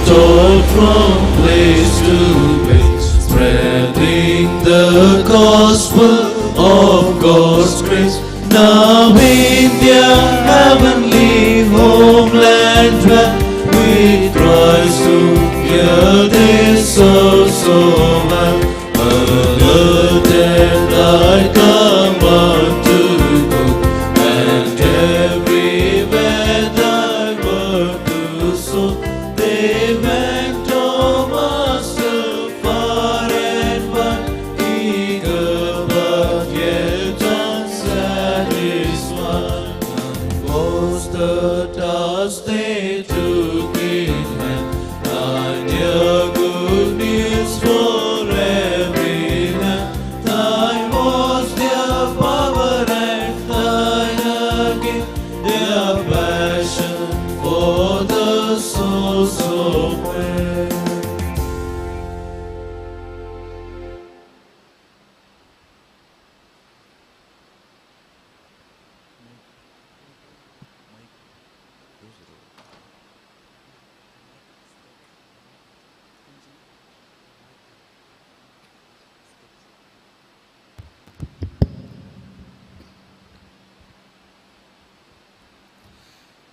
toiled from place to place, spreading the gospel of God's grace. Now in their heavenly homeland dwell, with Christ to hear this soul so well. Alert and light come unto go, and everywhere thy word to sow. They went, O Master, far and wide, eager but yet unsatisfied. And was the task they took in hand, and their good news for every land. Thine was their power and thine again, their passion for the souls of men.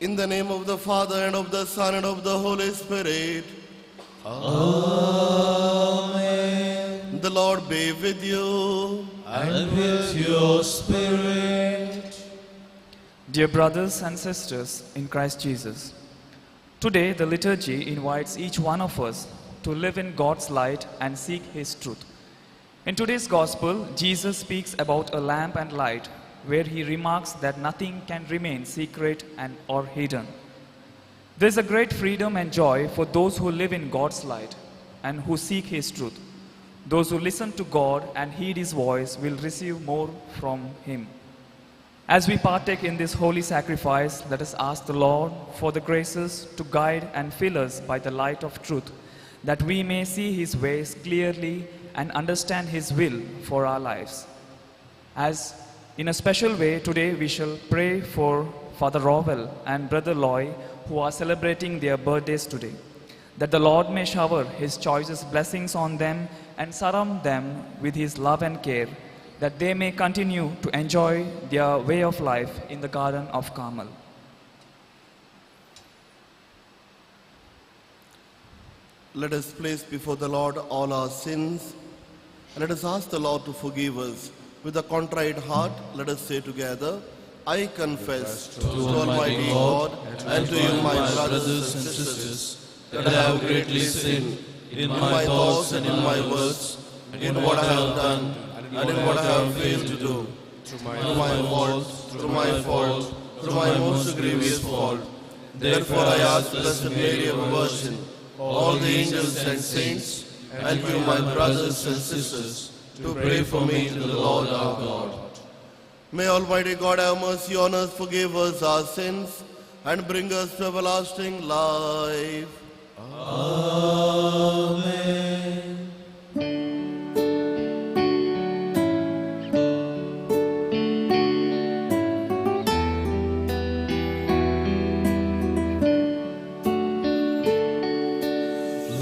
In the name of the Father, and of the Son, and of the Holy Spirit. Amen. The Lord be with you. And with your spirit. Dear brothers and sisters in Christ Jesus, today the liturgy invites each one of us to live in God's light and seek His truth. In today's Gospel, Jesus speaks about a lamp and light, where He remarks that nothing can remain secret and or hidden. There is a great freedom and joy for those who live in God's light and who seek His truth. Those who listen to God and heed His voice will receive more from Him. As we partake in this holy sacrifice, let us ask the Lord for the graces to guide and fill us by the light of truth, that we may see His ways clearly and understand His will for our lives. As in a special way, today we shall pray for Father Rovel and Brother Loy, who are celebrating their birthdays today, that the Lord may shower His choicest blessings on them and surround them with His love and care, that they may continue to enjoy their way of life in the garden of Carmel. Let us place before the Lord all our sins, and let us ask the Lord to forgive us. With a contrite heart, let us say together, I confess to Almighty God and to you, my brothers and sisters, that I have greatly sinned in my thoughts and in my words, in what I have done and in what I have failed to do, through my fault, through my most grievous fault. Therefore I ask Blessed Mary, our Virgin, all the angels and saints, and you, my brothers and sisters, to pray for me to the Lord our God. May Almighty God have mercy on us, forgive us our sins, and bring us to everlasting life. Amen.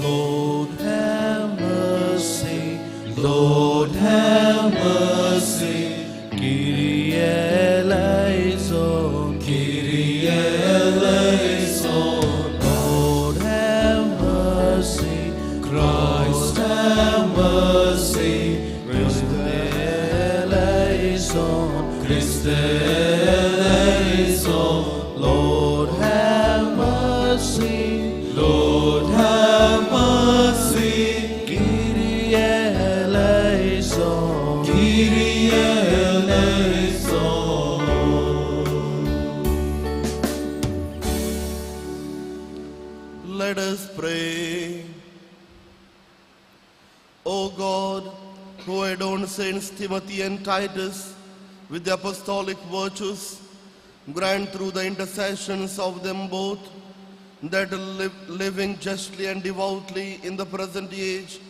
Lord have mercy, Lord have mercy. Kyrie eleison, Kyrie eleison. Lord have mercy, Christ have mercy. Christ eleison, Christ eleison. Lord have mercy, Lord have mercy. Kyrie eleison, Kyrie eleison. Let us pray. O God, who adorned Saints Timothy and Titus with the apostolic virtues, grant through the intercessions of them both that living justly and devoutly in the present age,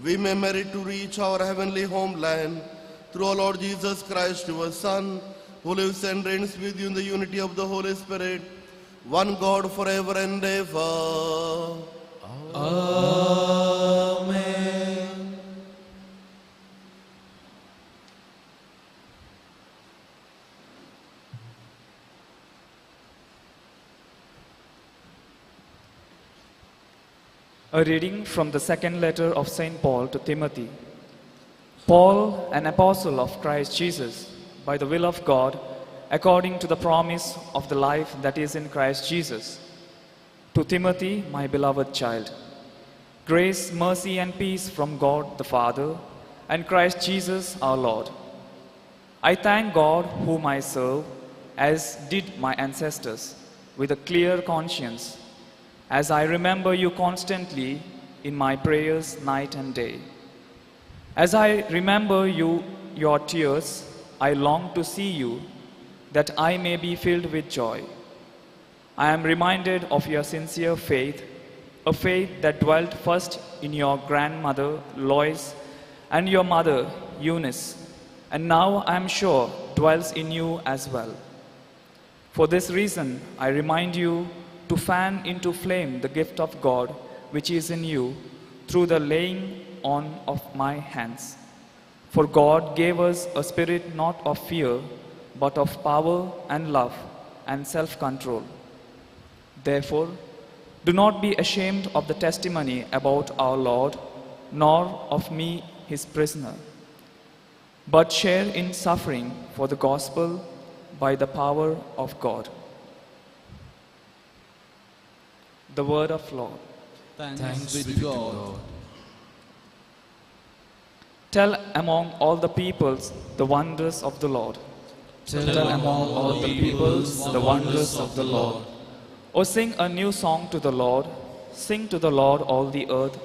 we may merit to reach our heavenly homeland through our Lord Jesus Christ, your Son, who lives and reigns with you in the unity of the Holy Spirit, one God forever and ever. Amen. A reading from the second letter of St. Paul to Timothy. Paul, an apostle of Christ Jesus, by the will of God, according to the promise of the life that is in Christ Jesus. To Timothy, my beloved child, grace, mercy, and peace from God the Father and Christ Jesus our Lord. I thank God whom I serve, as did my ancestors, with a clear conscience, as I remember you constantly in my prayers night and day. As I remember your tears, I long to see you, that I may be filled with joy. I am reminded of your sincere faith, a faith that dwelt first in your grandmother Lois and your mother Eunice, and now I am sure dwells in you as well. For this reason, I remind you to fan into flame the gift of God which is in you through the laying on of my hands. For God gave us a spirit not of fear, but of power and love and self-control. Therefore, do not be ashamed of the testimony about our Lord, nor of me, his prisoner, but share in suffering for the gospel by the power of God. The word of Lord. Thanks be to God. Tell among all the peoples the wonders of the Lord. Tell among all the peoples the wonders of the Lord. O sing a new song to the Lord. Sing to the Lord all the earth.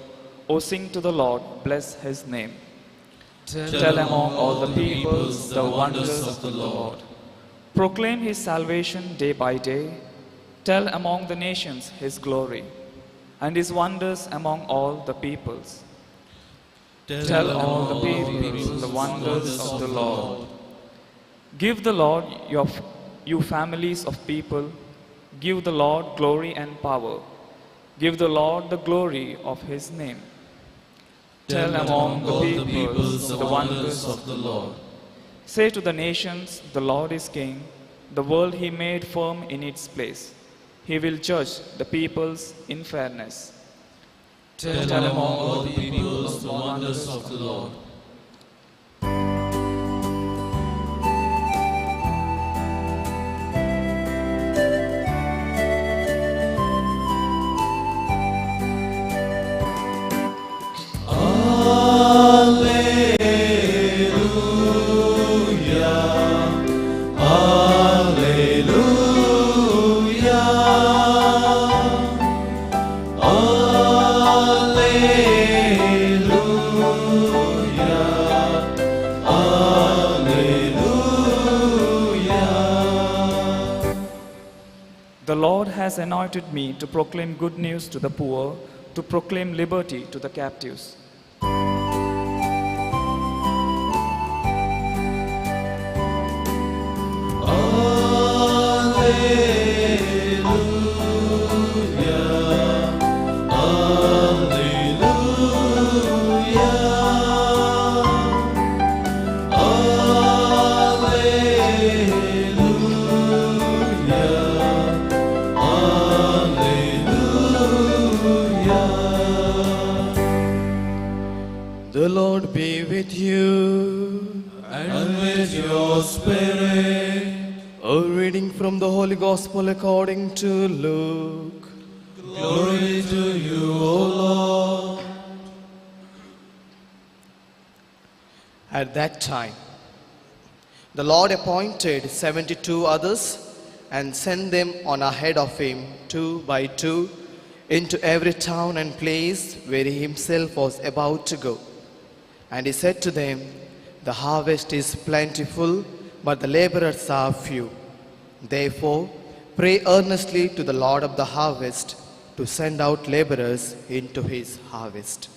O sing to the Lord, bless his name. Tell among all the peoples the wonders of the Lord. Proclaim his salvation day by day. Tell among the nations his glory, and his wonders among all the peoples. Tell all the peoples the wonders of the Lord. Give the Lord, you families of people, give the Lord glory and power. Give the Lord the glory of his name. Tell among the peoples the wonders of the Lord. Say to the nations, the Lord is king. The world he made firm in its place. He will judge the peoples in fairness. Tell among all the peoples the wonders of the Lord. The Lord has anointed me to proclaim good news to the poor, to proclaim liberty to the captives. The Lord be with you. And with your spirit. A reading from the Holy Gospel according to Luke. Glory to you, O Lord. At that time, the Lord appointed 72 others and sent them on ahead of him, 2 by 2, into every town and place where he himself was about to go. And he said to them, "The harvest is plentiful, but the laborers are few. Therefore, pray earnestly to the Lord of the harvest to send out laborers into his harvest.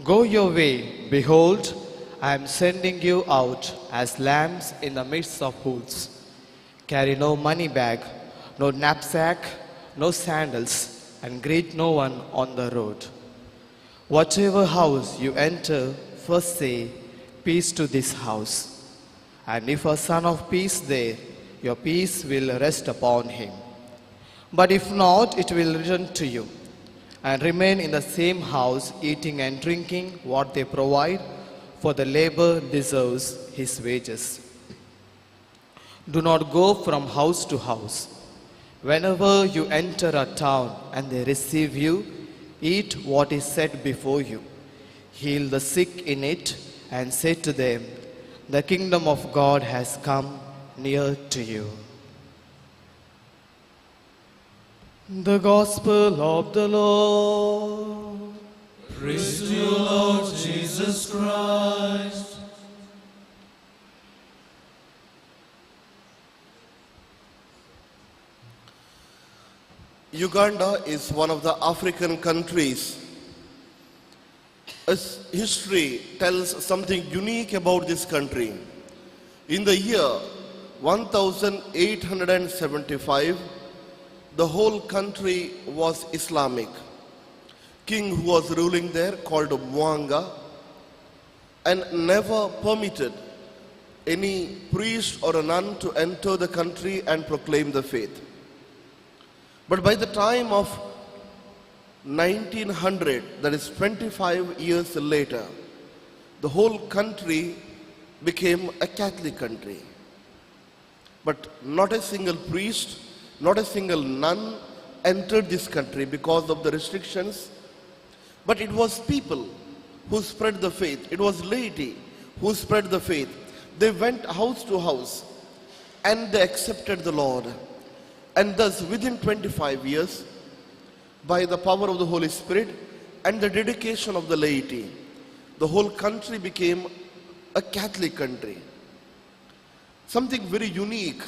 Go your way, behold, I am sending you out as lambs in the midst of wolves. Carry no money bag, no knapsack, no sandals, and greet no one on the road. Whatever house you enter, first say, peace to this house. And if a son of peace there, your peace will rest upon him. But if not, it will return to you. And remain in the same house, eating and drinking what they provide, for the labor deserves his wages. Do not go from house to house. Whenever you enter a town and they receive you, eat what is set before you. Heal the sick in it and say to them, the kingdom of God has come near to you. The Gospel of the Lord. Praise to you, Lord Jesus Christ. Uganda is one of the African countries. Its history tells something unique about this country. In the year 1875, the whole country was Islamic. King who was ruling there called Mwanga and never permitted any priest or a nun to enter the country and proclaim the faith. But by the time of 1900, that is 25 years later, the whole country became a Catholic country. But not a single priest, not a single nun entered this country because of the restrictions. But it was people who spread the faith. It was laity who spread the faith. They went house to house and they accepted the Lord. And thus within 25 years, by the power of the Holy Spirit and the dedication of the laity, the whole country became a Catholic country. Something very unique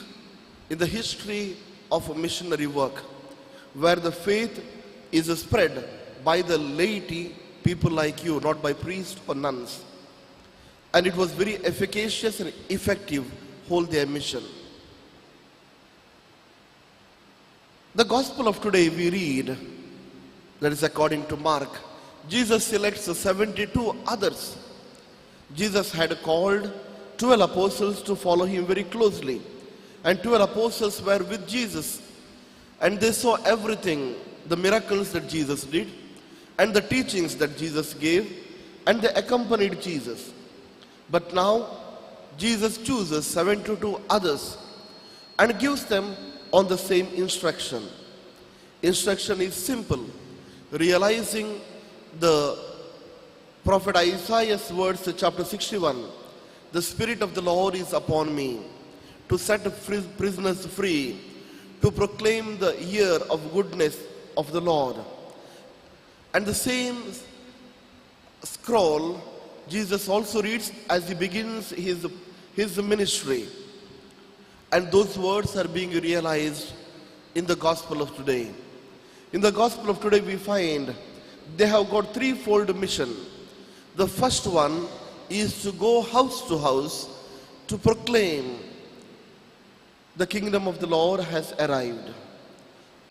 in the history of missionary work, where the faith is spread by the laity, people like you, not by priests or nuns. And it was very efficacious and effective whole their mission. The gospel of today we read, that is according to Mark, Jesus selects 72 others. Jesus had called 12 apostles to follow him very closely. And 12 apostles were with Jesus. And they saw everything, the miracles that Jesus did, and the teachings that Jesus gave, and they accompanied Jesus. But now, Jesus chooses 72 others and gives them on the same instruction. Instruction is simple, realizing the prophet Isaiah's words, chapter 61, the Spirit of the Lord is upon me, to set prisoners free, to proclaim the year of goodness of the Lord. And the same scroll Jesus also reads as he begins his ministry. And those words are being realized in the gospel of today. In the gospel of today we find they have got threefold mission. The first one is to go house to house to proclaim the kingdom of the Lord has arrived.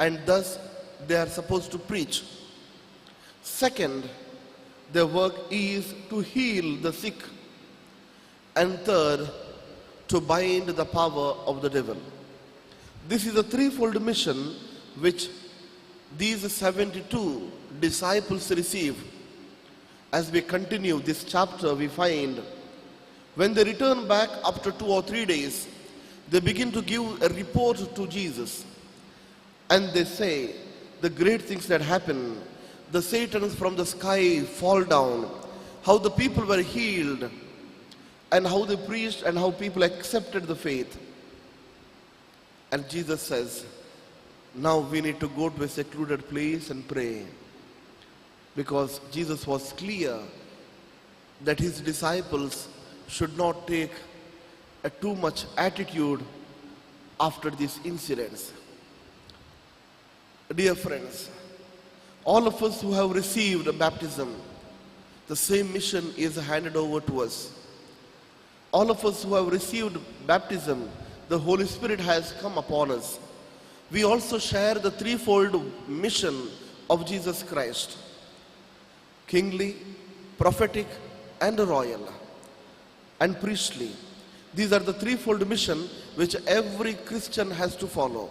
And thus they are supposed to preach. Second, their work is to heal the sick. And third, to bind the power of the devil. This is a threefold mission which these 72 disciples receive. As we continue this chapter, we find when they return back after 2 or 3 days, they begin to give a report to Jesus. And they say the great things that happen, the Satans from the sky fall down, how the people were healed, and how they preached and how people accepted the faith. And Jesus says, now we need to go to a secluded place and pray. Because Jesus was clear that his disciples should not take a too much attitude after these incidents. Dear friends, all of us who have received baptism, the same mission is handed over to us. All of us who have received baptism, the Holy Spirit has come upon us. We also share the threefold mission of Jesus Christ, kingly, prophetic, and royal, and priestly. These are the threefold mission which every Christian has to follow.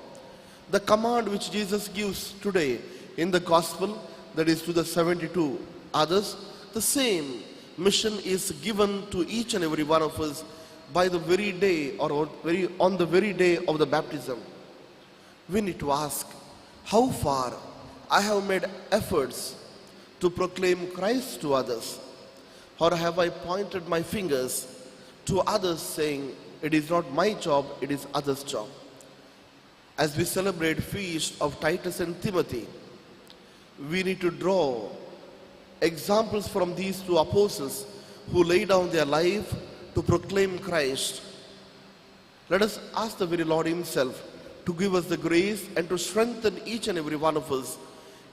The command which Jesus gives today in the gospel, that is to the 72 others, the same mission is given to each and every one of us by the very day or on the very day of the baptism. We need to ask, how far I have made efforts to proclaim Christ to others? Or have I pointed my fingers to others saying, it is not my job, it is others' job? As we celebrate feast of Titus and Timothy, we need to draw examples from these two apostles who lay down their life to proclaim Christ. Let us ask the very Lord himself to give us the grace and to strengthen each and every one of us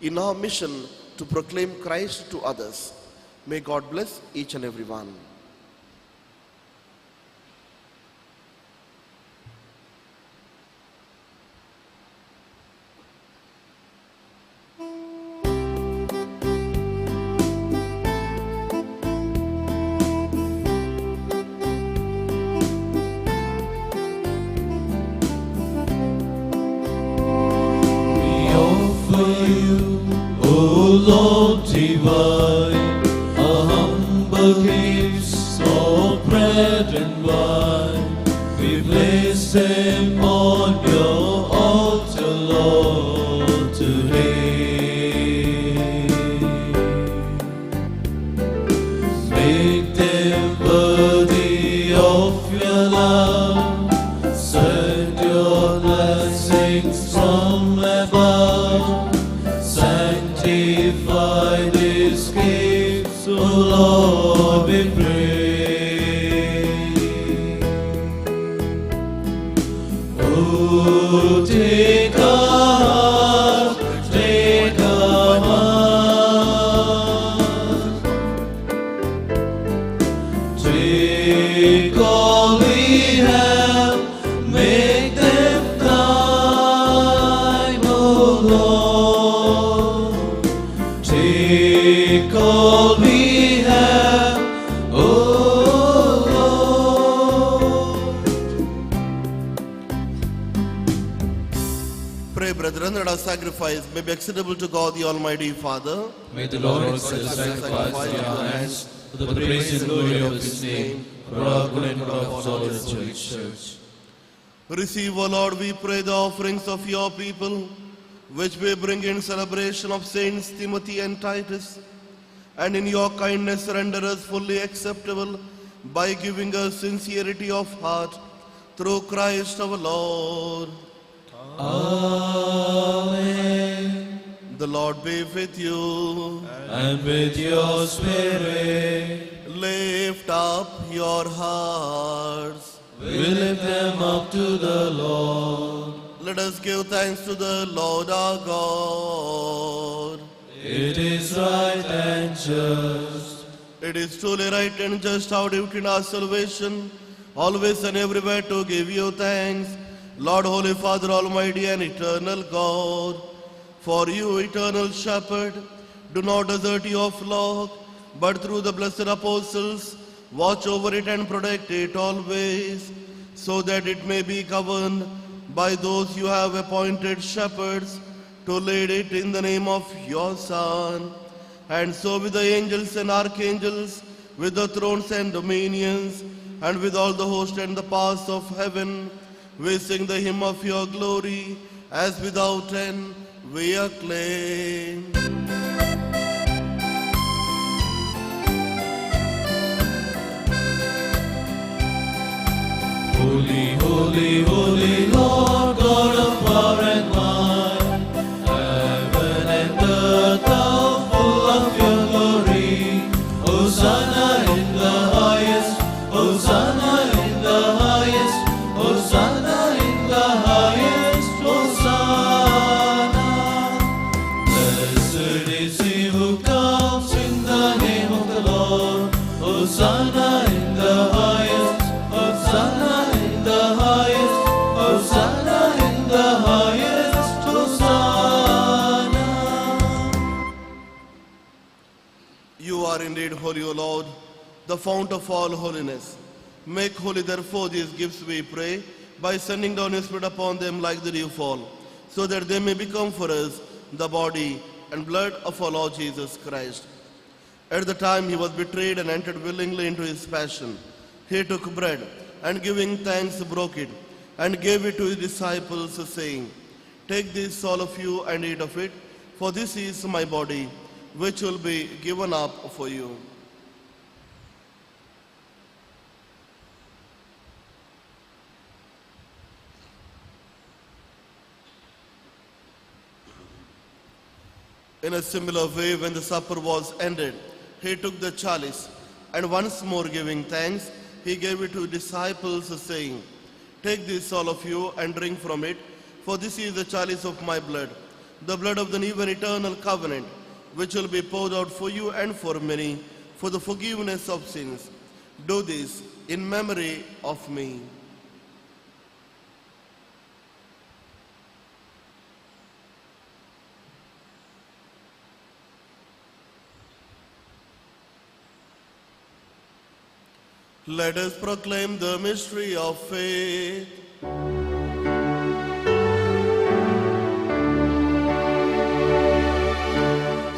in our mission to proclaim Christ to others. May God bless each and every one. Lord divine, a humble gifts of bread and wine, we place them on your altar, Lord, today. Make them worthy of your love, send your blessings from above. Sanctify these gifts, O Lord, we pray. Oh, take our heart, take our heart, take all we have, make them thine, O Lord. Take all we have, O Lord. Pray, brethren, that our sacrifice may be acceptable to God the Almighty Father. May the Lord accept the sacrifice in our hands for the praise and glory of His name, for our good and for of all His holy church. Receive, O Lord, we pray, the offerings of your people, which we bring in celebration of Saints Timothy and Titus, and in your kindness render us fully acceptable by giving us sincerity of heart through Christ our Lord. Amen. The Lord be with you. And with your spirit, Lift up your hearts. we lift them up to the Lord. Let us give thanks to the Lord our God. It is right and just. It is truly right and just, our duty in our salvation, always and everywhere to give you thanks, Lord, Holy Father, Almighty and eternal God. For you, eternal Shepherd, do not desert your flock, but through the blessed apostles, watch over it and protect it always, so that it may be governed by those you have appointed shepherds to lead it in the name of your Son. And so with the angels and archangels, with the thrones and dominions, and with all the host and the powers of heaven, we sing the hymn of your glory, as without end we acclaim. Holy, holy, holy Lord, God of power and might, heaven and earth are full of your glory. Hosanna in the highest, Hosanna in the highest, Hosanna in the highest, Hosanna. Blessed is he who comes in the name of the Lord. Hosanna in the highest, Hosanna in the highest, Hosanna in the highest, Hosanna. the fount of all holiness. Make holy therefore these gifts, we pray, by sending down your Spirit upon them like the dew fall, so that they may become for us the body and blood of our Lord Jesus Christ. At the time he was betrayed and entered willingly into his passion, he took bread and giving thanks broke it and gave it to his disciples, saying, Take this all of you and eat of it, for this is my body, which will be given up for you. In a similar way, when the supper was ended, he took the chalice, and once more giving thanks, he gave it to his disciples, saying, Take this all of you and drink from it, for this is the chalice of my blood, the blood of the new and eternal covenant, which will be poured out for you and for many, for the forgiveness of sins. Do this in memory of me. Let us proclaim the mystery of faith.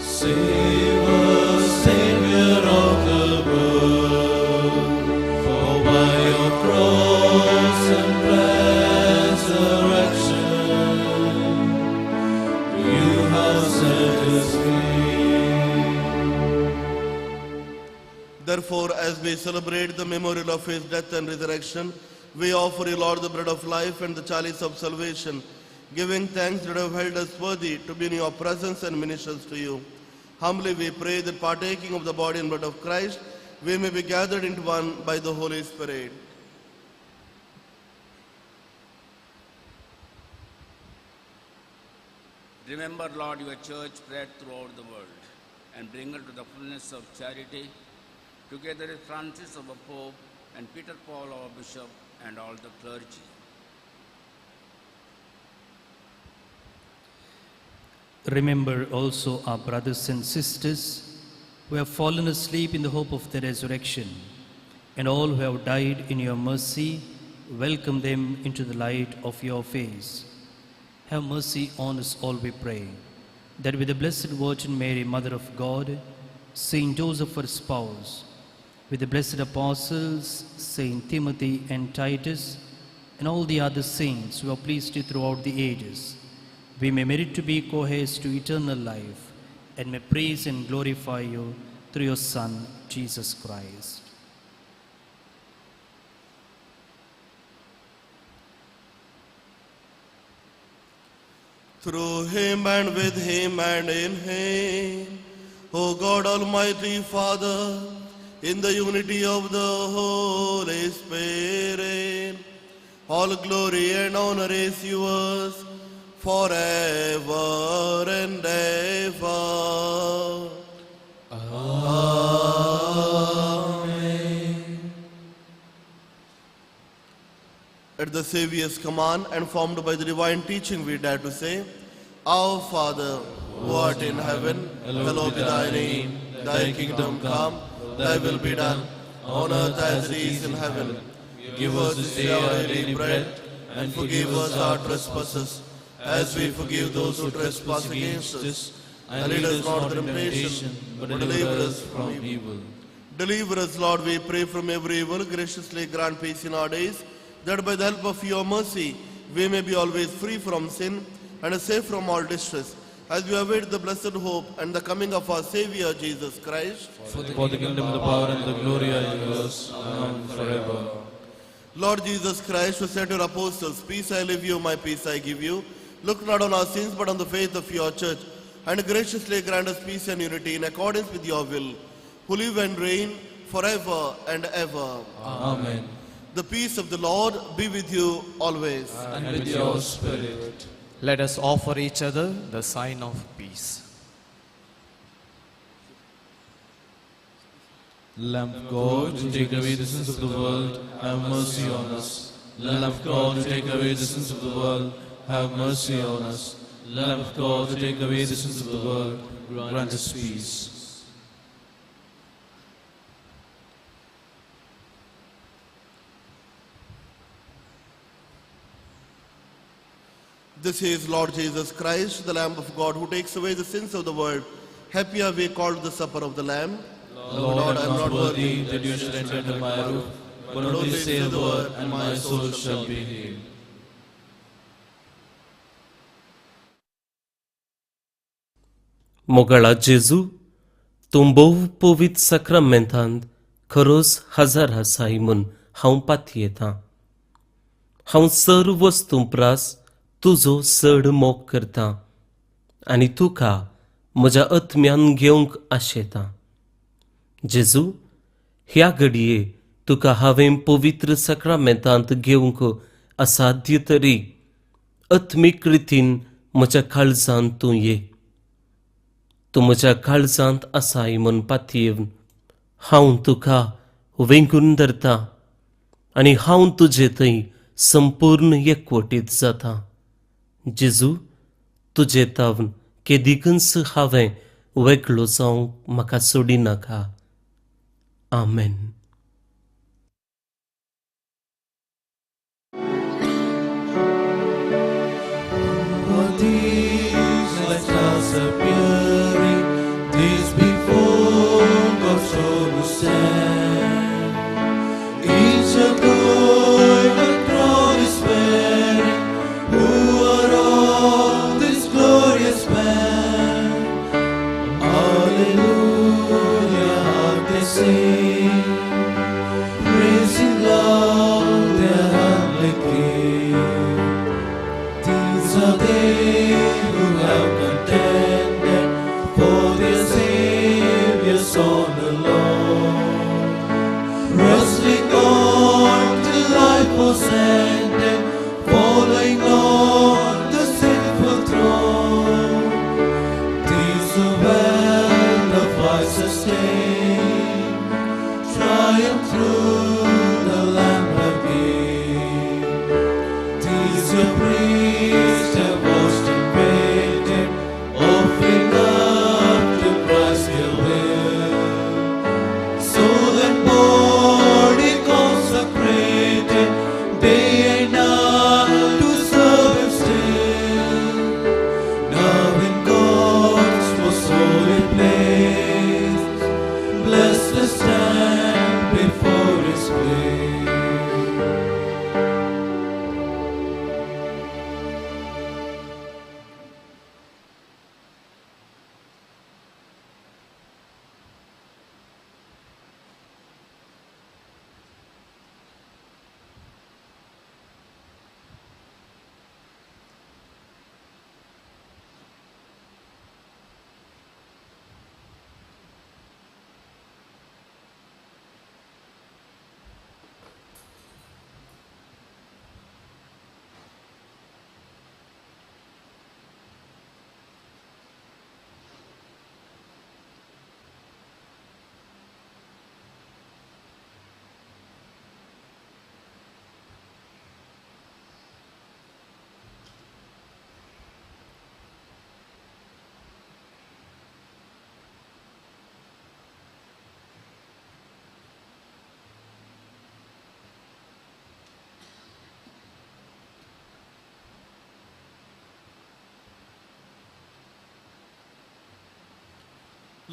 Save us, Savior of the world, for by your cross and resurrection, you have set us free. Therefore, as we celebrate the memorial of his death and resurrection, we offer you, Lord, the bread of life and the chalice of salvation, giving thanks that you have held us worthy to be in your presence and ministers to you. Humbly we pray that partaking of the body and blood of Christ, we may be gathered into one by the Holy Spirit. Remember, Lord, your church spread throughout the world, and bring her to the fullness of charity, together with Francis our Pope, and Peter Paul our Bishop, and all the clergy. Remember also our brothers and sisters who have fallen asleep in the hope of the resurrection, and all who have died in your mercy. Welcome them into the light of your face. Have mercy on us all, we pray, that with the Blessed Virgin Mary, Mother of God, Saint Joseph, her spouse, with the blessed apostles, Saint Timothy and Titus, and all the other saints who have pleased you throughout the ages, we may merit to be co-heirs to eternal life, and may praise and glorify you through your Son, Jesus Christ. Through him and with him and in him, O God Almighty Father, in the unity of the Holy Spirit, all glory and honor is yours forever and ever. Amen. At the Saviour's command and formed by the divine teaching, we dare to say, Our Father, who art in heaven, hallowed be thy name. Thy kingdom come, thy will be done, on earth as it is in heaven. Give us this day our daily bread, and forgive us our trespasses, as we forgive those who trespass against us. And lead us not into temptation, but deliver us from evil. Deliver us, Lord, we pray, from every evil. Graciously grant peace in our days, that by the help of your mercy we may be always free from sin and safe from all distress, as we await the blessed hope and the coming of our Saviour Jesus Christ. For the kingdom, the power, and the glory are yours, now and forever. Lord Jesus Christ, who said to your apostles, Peace I leave you, my peace I give you, look not on our sins, but on the faith of your church, and graciously grant us peace and unity in accordance with your will, who live and reign forever and ever. Amen. The peace of the Lord be with you always. And with your spirit. Let us offer each other the sign of peace. Lamb of God, to take away the sins of the world, have mercy on us. Lamb of God, to take away the sins of the world, have mercy on us. Lamb of God, to take away the sins of the world, grant us peace. This is Lord Jesus Christ, the Lamb of God, who takes away the sins of the world. Happy are we called the supper of the Lamb. Lord, I am not worthy that you should enter under my roof, but only say the word, and my soul shall be healed. मोगळा जेजू, तूं भोव पवित्र सक्रामेंतांत खरोच हजार आसाय म्हूण हांव पातयेतां. हांव सर्व वस्तू प्रास तुजो चड मोग करतां आनी तुका म्हज्या आत्म्यान घेवंक आशेतां. जेजू, ह्या घडये तुका हांवें पवित्र सक्रामेंतांत घेवंक असाध्य तरी आत्मीक रितीन म्हज्या काळजांत तूं ये. तूं म्हज्या काळजांत आसाय म्हूण पातयेवन हांव तुका वेंगून धरतां आनी हांव तुजे थंय संपूर्ण एकवटीत जातां. जेजू, तुजे तावन केदिकच हांवें वेगळो जावंक म्हाका सोडिनाका. आमेन. Days before God's throne will stand, each a going and crown is bearing, who are all this glorious band. Hallelujah, they sing, praising loud their heavenly King. These are they who have contended for their Savior's honor, Lord, wrestling on till life was ended, following on the sinful throne. These who well the fight sustained, triumph through the Lamb again. These your priests have washed and waited, offering up to Christ their will. Soul and body consecrated, day and night to serve Him still. Now in God's most holy place, blessed to stand before His face.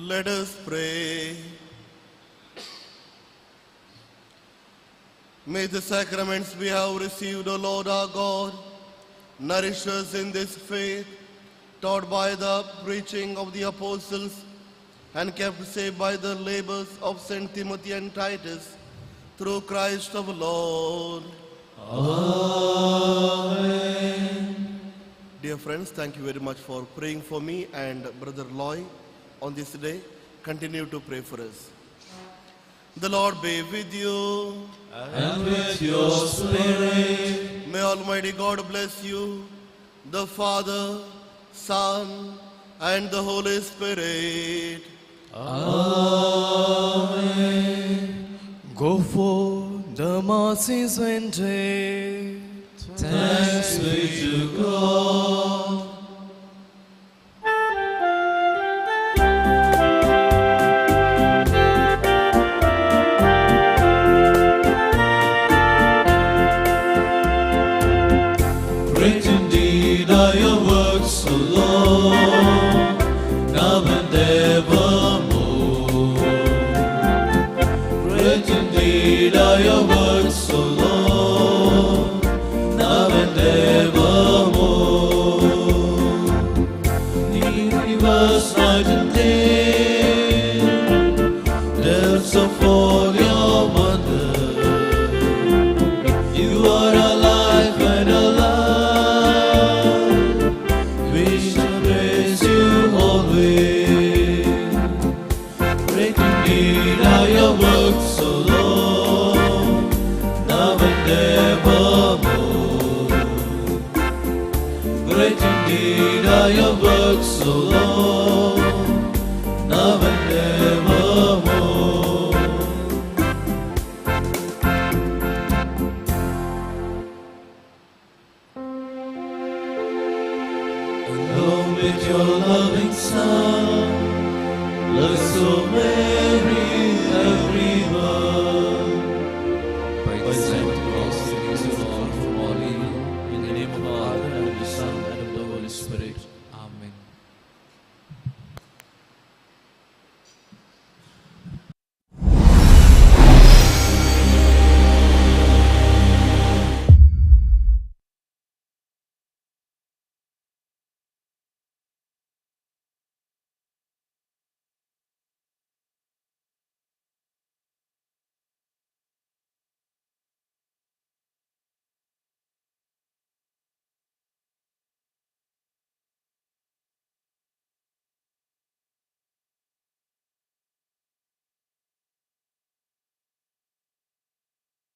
Let us pray. May the sacraments we have received, O Lord our God, nourish us in this faith, taught by the preaching of the apostles and kept safe by the labors of St. Timothy and Titus, through Christ our Lord. Amen. Dear friends, thank you very much for praying for me and Brother Loy on this day. Continue to pray for us. The Lord be with you. And with your spirit. May Almighty God bless you, the Father, Son, and the Holy Spirit. Amen. Go forth, the Mass is ended. Thanks be to God. Great indeed O Lord, now and evermore. Alone with your loving Son, bless, O Mary, everyone. By the Saint Cross,